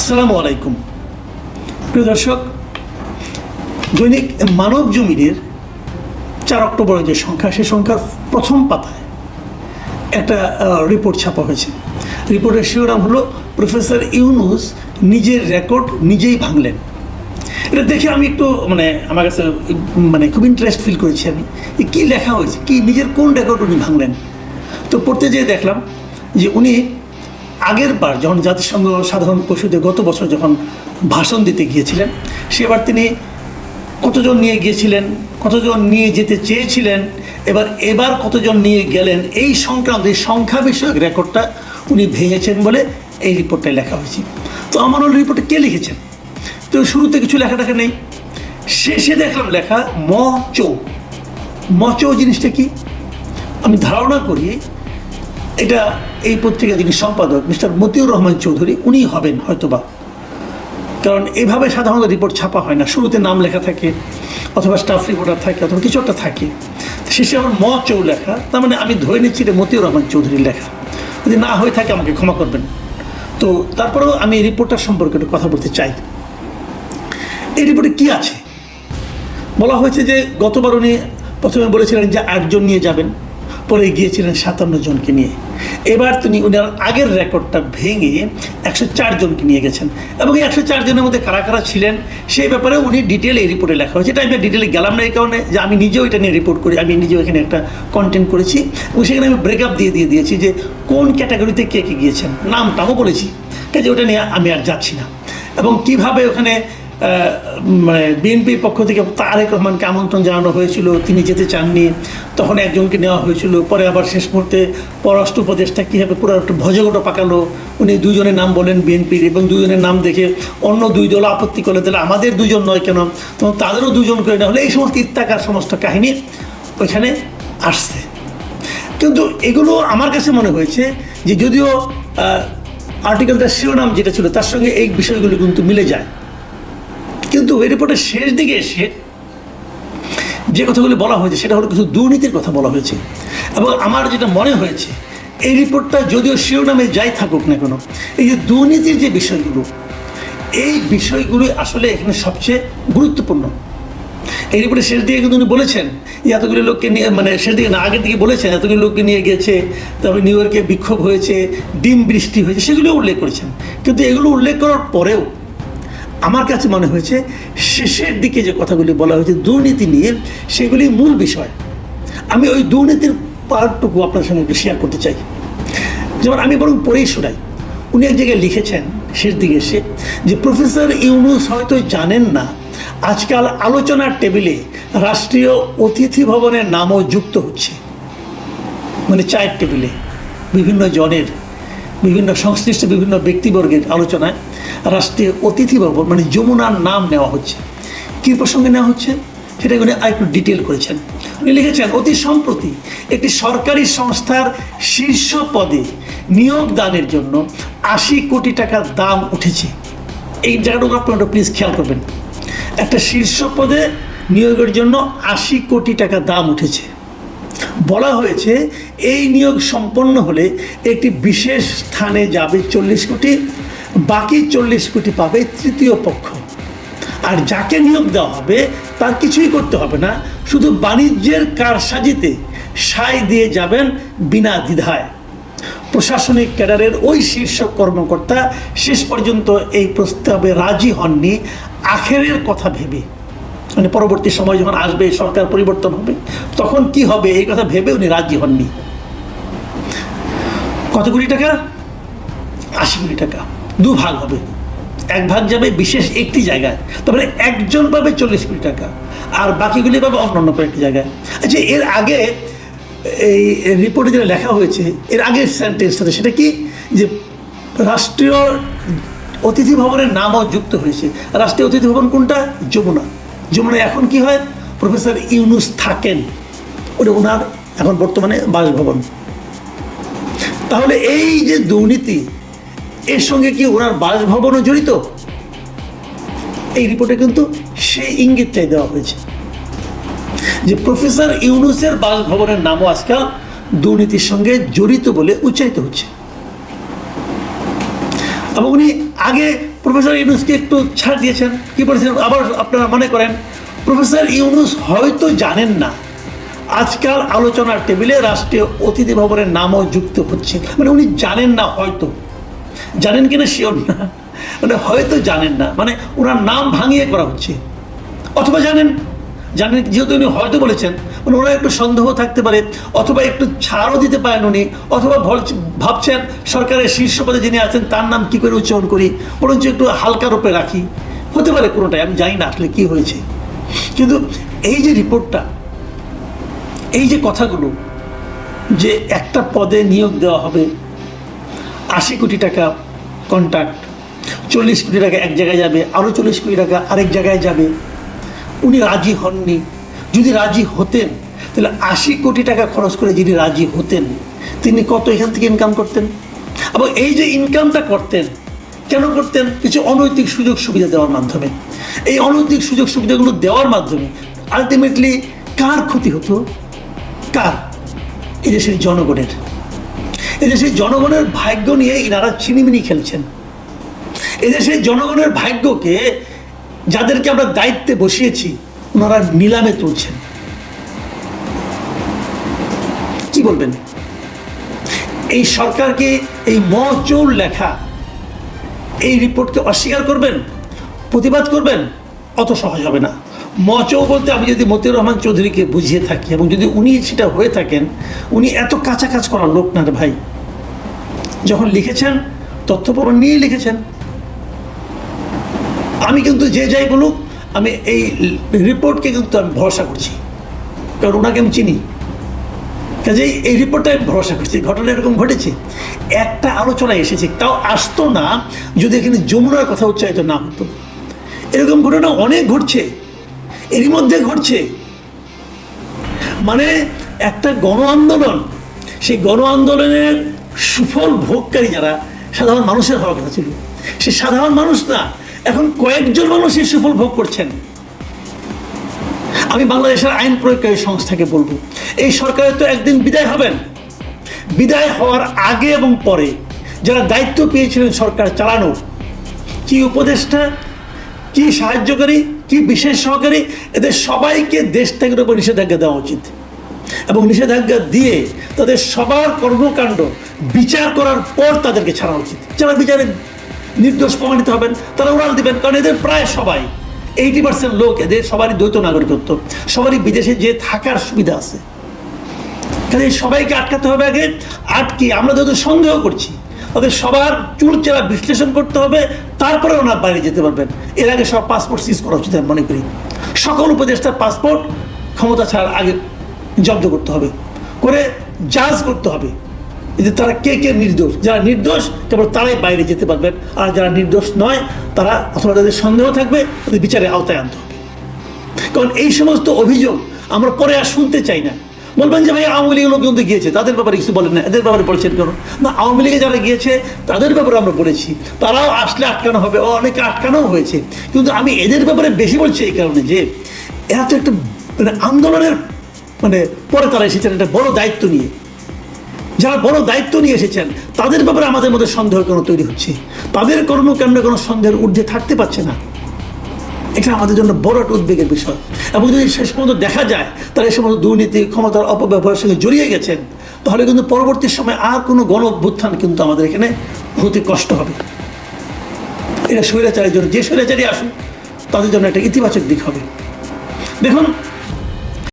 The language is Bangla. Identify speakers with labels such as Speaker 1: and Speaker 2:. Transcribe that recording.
Speaker 1: আসসালামু আলাইকুম প্রিয় দর্শক, দৈনিক মানব জমিনের 4 অক্টোবরের যে সংখ্যা, সেই সংখ্যার প্রথম পাতায় একটা রিপোর্ট ছাপা হয়েছে। রিপোর্টের শিরোনাম হলো প্রফেসর ইউনূস নিজের রেকর্ড নিজেই ভাঙলেন। এটা দেখে আমি একটু আমার কাছে খুব ইন্টারেস্ট ফিল করেছি। আমি কী লেখা হয়েছে, কি নিজের কোন রেকর্ড উনি ভাঙলেন। তো পড়তে যেয়ে দেখলাম যে উনি আগের বার যখন জাতিসংঘ সাধারণ পরিষদে গত বছর যখন ভাষণ দিতে গিয়েছিলেন, সেবার তিনি কতজন নিয়ে গিয়েছিলেন, কতজন নিয়ে যেতে চেয়েছিলেন, এবার কতজন নিয়ে গেলেন, এই সংক্রান্ত এই সংখ্যা বিষয়ক রেকর্ডটা উনি ভেঙেছেন বলে এই রিপোর্টটায় লেখা হয়েছে। তো আমার হল রিপোর্টে কে লিখেছেন, তো শুরুতে কিছু লেখাটাকে নেই, শেষে দেখলাম লেখা মচৌ জিনিসটা কি আমি ধারণা করি এটা এই পত্রিকার যিনি সম্পাদক মিস্টার মতিউর রহমান চৌধুরী উনি হবেন হয়তোবা, কারণ এভাবে সাধারণত রিপোর্ট ছাপা হয় না। শুরুতে নাম লেখা থাকে, অথবা স্টাফ রিপোর্টার থাকে, অথবা কিছু একটা থাকে, শেষে আমার মচৌ লেখা। তার মানে আমি ধরে নিচ্ছি এটা মতিউর রহমান চৌধুরীর লেখা। যদি না হয়ে থাকে আমাকে ক্ষমা করবেন। তো তারপরেও আমি এই রিপোর্টটার সম্পর্কে একটু কথা বলতে চাই। এই রিপোর্টে কী আছে বলা হয়েছে যে গতবার উনি প্রথমে বলেছিলেন যে 8 জন নিয়ে যাবেন, পরে গিয়েছিলেন 57 জনকে নিয়ে। এবার তিনি উনার আগের রেকর্ডটা ভেঙে 104 জনকে নিয়ে গেছেন, এবং এই 104 জনের মধ্যে কারা কারা ছিলেন সেই ব্যাপারে উনি ডিটেল এই রিপোর্টে লেখা হয়েছে। এটা আমি ডিটেলে গেলাম না এই কারণে যে আমি নিজেও এটা নিয়ে রিপোর্ট করি, আমি নিজেও এখানে একটা কন্টেন্ট করেছি, এবং সেখানে আমি ব্রেকআপ দিয়ে দিয়েছি যে কোন ক্যাটাগরিতে কে কে গিয়েছেন, নামটাও বলেছি, কাজে ওটা নিয়ে আমি আর যাচ্ছি না। এবং কীভাবে ওখানে বিএনপির পক্ষ থেকে তারেক রহমানকে আমন্ত্রণ জানানো হয়েছিল, তিনি যেতে চাননি, তখন একজনকে নেওয়া হয়েছিল, পরে আবার শেষ মুহূর্তে পররাষ্ট্র উপদেষ্টা কীভাবে পুরো একটা ভজগোটা পাকালো, উনি 2 জনের নাম বলেন বিএনপির, এবং 2 জনের নাম দেখে অন্য 2 দল আপত্তি করলে তাহলে আমাদের 2 জন নয় কেন, তখন তাদেরও 2 জন করে নেওয়া হলে, এই সমস্ত ইত্যাকার সমস্ত কাহিনী ওইখানে আসছে। কিন্তু এগুলো আমার কাছে মনে হয়েছে যে যদিও আর্টিকেলটার শিরোনাম যেটা ছিল তার সঙ্গে এই বিষয়গুলো কিন্তু মিলে যায়, কিন্তু এই রিপোর্টের শেষ দিকে এসে যে কথাগুলি বলা হয়েছে সেটা হলো কিছু দুর্নীতির কথা বলা হয়েছে। এবং আমার যেটা মনে হয়েছে এই রিপোর্টটা যদিও শিরোনামে যাই থাকুক না কেন, এই যে দুর্নীতির যে বিষয়গুলো, এই বিষয়গুলি আসলে এখানে সবচেয়ে গুরুত্বপূর্ণ। এই রিপোর্টের শেষ দিকে কিন্তু উনি বলেছেন যে এতগুলি লোককে নিয়ে, শেষ দিকে না আগের দিকে বলেছেন এতগুলি লোককে নিয়ে গেছে, তারপরে নিউ ইয়র্কে বিক্ষোভ হয়েছে, ডিম বৃষ্টি হয়েছে, সেগুলো উল্লেখ করেছেন। কিন্তু এগুলো উল্লেখ করার পরেও আমার কাছে মনে হয়েছে শেষের দিকে যে কথাগুলি বলা হয়েছে দুর্নীতি নিয়ে, সেগুলি মূল বিষয়। আমি ওই দুর্নীতির পার্টটুকু আপনার সঙ্গে একটু শেয়ার করতে চাই। যেমন আমি বরং পড়েই শোনাই। উনি এক জায়গায় লিখেছেন শেষ দিকে এসে যে প্রফেসর ইউনূস হয়তো জানেন না আজকাল আলোচনার টেবিলে রাষ্ট্রীয় অতিথি ভবনের নামও যুক্ত হচ্ছে। চায়ের টেবিলে বিভিন্ন জনের, বিভিন্ন সংশ্লিষ্ট বিভিন্ন ব্যক্তিবর্গের আলোচনায় রাষ্ট্রীয় অতিথি ভবন যমুনার নাম নেওয়া হচ্ছে। কী প্রসঙ্গে নেওয়া হচ্ছে সেটা উনি আরেকটু ডিটেল করেছেন। উনি লিখেছেন অতি সম্প্রতি একটি সরকারি সংস্থার শীর্ষ পদে নিয়োগ দানের জন্য 80 কোটি টাকার দাম উঠেছে। এই জায়গাটুকু আপনারা প্লিজ খেয়াল করবেন। একটা শীর্ষ পদে নিয়োগের জন্য 80 কোটি টাকা দাম উঠেছে। বলা হয়েছে এই নিয়োগ সম্পন্ন হলে একটি বিশেষ স্থানে যাবে 40 কোটি, বাকি 40 কোটি পাবে তৃতীয় পক্ষ। আর যাকে নিয়োগ দেওয়া হবে তার কিছুই করতে হবে না, শুধু বাণিজ্যের কারসাজিতে সায় দিয়ে যাবেন বিনা দ্বিধায়। প্রশাসনিক ক্যাডারের ওই শীর্ষ কর্মকর্তা শেষ পর্যন্ত এই প্রস্তাবে রাজি হননি আখেরের কথা ভেবে। পরবর্তী সময় যখন আসবে, সরকার পরিবর্তন হবে, তখন কি হবে এই কথা ভেবে উনি রাজি হননি। কত কোটি টাকা? 80 কোটি টাকা। 2 ভাগ হবে, 1 ভাগ যাবে বিশেষ একটি জায়গায়, তারপরে একজন পাবে 40 কোটি টাকা, আর বাকিগুলি পাবে অন্যান্য কয়েকটি জায়গায়। আচ্ছা, এর আগে এই রিপোর্টে যেটা লেখা হয়েছে, এর আগের সেন্টেন্সটাতে সেটা কি, যে রাষ্ট্রীয় অতিথি ভবনের নামও যুক্ত হয়েছে। রাষ্ট্রীয় অতিথি ভবন কোনটা? যমুনা এখন কি হয়, প্রফেসর ইউনূস থাকেন, ওটা ওনার এখন বর্তমানে বাসভবন। তাহলে এই যে দুর্নীতি, এর সঙ্গে কি ওনার বাসভবনও জড়িত? এই রিপোর্টে কিন্তু সেই ইঙ্গিতটাই দেওয়া হয়েছে যে প্রফেসর ইউনূসের বাসভবনের নামও আজকাল দুর্নীতির সঙ্গে জড়িত বলে উচ্চারিত হচ্ছে। এবং উনি আগে প্রফেসর ইউনূসকে একটু ছাড় দিয়েছেন। কি বলেছেন আবার আপনারা মনে করেন, প্রফেসর ইউনূস হয়তো জানেন না আজকাল আলোচনার টেবিলে রাষ্ট্রীয় অতিথি ভবনের নামও যুক্ত হচ্ছে। মানে উনি জানেন না, হয়তো জানেন কিনা শিওর না, মানে হয়তো জানেন না, মানে ওনার নাম ভাঙিয়ে করা হচ্ছে। অথবা জানেন, যেহেতু উনি হয়তো বলেছেন, মানে ওনার একটু সন্দেহ থাকতে পারে, অথবা একটু ছাড়ও দিতে পারেন উনি, অথবা ভাবছেন সরকারের শীর্ষ পদে যিনি আছেন তার নাম কী করে উচ্চারণ করি, বরঞ্চ একটু হালকা রূপে রাখি, হতে পারে কোনোটাই, আমি জানি না আসলে কী হয়েছে। কিন্তু এই যে রিপোর্টটা, এই যে কথাগুলো, যে একটা পদে নিয়োগ দেওয়া হবে, 80 কোটি টাকা কন্ট্রাক্ট, 40 কোটি টাকা এক জায়গায় যাবে, আরও 40 কোটি টাকা আরেক জায়গায় যাবে, উনি রাজি হননি। যদি রাজি হতেন তাহলে 80 কোটি টাকা খরচ করে যদি রাজি হতেন, তিনি কত এখান থেকে ইনকাম করতেন? এবং এই যে ইনকামটা করতেন, কেন করতেন? কিছু অনৈতিক সুযোগ সুবিধা দেওয়ার মাধ্যমে। এই অনৈতিক সুযোগ সুবিধাগুলো দেওয়ার মাধ্যমে আলটিমেটলি কার ক্ষতি হতো? কার? এদেশের জনগণের। এদেশের জনগণের ভাগ্য নিয়ে ইনারা ছিনিমিনি খেলছেন। এদেশের জনগণের ভাগ্যকে, যাদেরকে আমরা দায়িত্বে বসিয়েছি, ওনারা নিলামে তুলছেন। কি বলবেন? এই সরকারকে, এই মচৌর লেখা এই রিপোর্টকে অস্বীকার করবেন, প্রতিবাদ করবেন? অত সহজ হবে না। মচৌ বলতে আমি যদি মতিউর রহমান চৌধুরীকে বুঝিয়ে থাকি, এবং যদি উনি সেটা হয়ে থাকেন, উনি এত কাছাকাছি করার লোক না রে ভাই। যখন লিখেছেন তথ্যপ্রমাণ নিয়েই লিখেছেন। আমি কিন্তু যে যাই বলুক, আমি এই রিপোর্টকে কিন্তু আমি ভরসা করছি, কারণ ওনাকে আমি চিনি। কাজেই এই রিপোর্টটা আমি ভরসা করছি। ঘটনা এরকম ঘটেছে, একটা আলোচনায় এসেছে, তাও আসতো না যদি এখানে যমুনার কথা উচ্চারিত না হতো। এরকম ঘটনা অনেক ঘটছে, এরই মধ্যে ঘটছে। মানে একটা গণ আন্দোলন, সেই গণ আন্দোলনের সুফল ভোগকারী যারা সাধারণ মানুষের হওয়ার কথা ছিল, সে সাধারণ মানুষ না, এখন কয়েকজন মানুষ এই সুফল ভোগ করছেন। আমি বাংলাদেশের আইন প্রয়োগকারী সংস্থাকে বলবো, এই সরকারের তো একদিন বিদায় হবেন। বিদায় হওয়ার আগে এবং পরে যারা দায়িত্ব পেয়েছিলেন সরকার চালানোর, কি উপদেষ্টা, কি সাহায্যকারী, কি বিশেষ সহকারী, এদের সবাইকে দেশ ত্যাগের উপর নিষেধাজ্ঞা দেওয়া উচিত। এবং নিষেধাজ্ঞা দিয়ে তাদের সবার কর্মকাণ্ড বিচার করার পর তাদেরকে ছাড়া উচিত। যারা বিচারে নির্দোষ প্রমাণিত হবেন তারা উড়াল দিবেন, কারণ এদের প্রায় সবাই 80% লোক, এদের সবারই দ্বৈত নাগরিকত্ব, সবারই বিদেশে যে থাকার সুবিধা আছে। কাজে সবাইকে আটকাতে হবে আগে। আটকে আমরা যত সন্দেহ করছি, তাদের সবার চুলচেরা বিশ্লেষণ করতে হবে, তারপরে ওনার বাইরে যেতে পারবেন। এর আগে সব পাসপোর্ট সিজ করা উচিত আমি মনে করি। সকল উপদেষ্টার পাসপোর্ট ক্ষমতা ছাড়ার আগে জব্দ করতে হবে, করে জাজ করতে হবে যে তারা কে কে নির্দোষ। যারা নির্দোষ কেবল তারাই বাইরে যেতে পারবেন, আর যারা নির্দোষ নয় তারা, অথবা তাদের সন্দেহ থাকবে, তাদের বিচারে আওতায় আনতে হবে। কারণ এই সমস্ত অভিযোগ আমরা পরে আর শুনতে চাই না। বলবেন যে ভাই আওয়ামী লীগের লোক কিন্তু গিয়েছে, তাদের ব্যাপারে কিছু বলেন না, এদের ব্যাপারে বলছেন কেন? না, আওয়ামী লীগে যারা গিয়েছে তাদের ব্যাপারে আমরা বলেছি, তারাও আসলে আটকানো হবে, অনেকে আটকানোও হয়েছে। কিন্তু আমি এদের ব্যাপারে বেশি বলছি এই কারণে যে এরা তো একটা মানে আন্দোলনের পরে তারা এসেছেন একটা বড় দায়িত্ব নিয়ে। যারা বড় দায়িত্ব নিয়ে এসেছেন তাদের ব্যাপারে আমাদের মধ্যে সন্দেহ কেন তৈরি হচ্ছে? তাদের কর্মকাণ্ড কোনো সন্দেহের ঊর্ধ্বে থাকতে পারছে না। এটা আমাদের জন্য বড় একটা উদ্বেগের বিষয়। এবং যদি শেষ পর্যন্ত দেখা যায় তারা এই সমস্ত দুর্নীতি, ক্ষমতার অপব্যবহারের সঙ্গে জড়িয়ে গেছেন, তাহলে কিন্তু পরবর্তী সময় আর কোনো গণ অভ্যুত্থান কিন্তু আমাদের এখানে হতে কষ্ট হবে। এটা স্বৈরাচারের জন্য, যে স্বৈরাচারী আসুন তাদের জন্য একটা ইতিবাচক দিক হবে। দেখুন,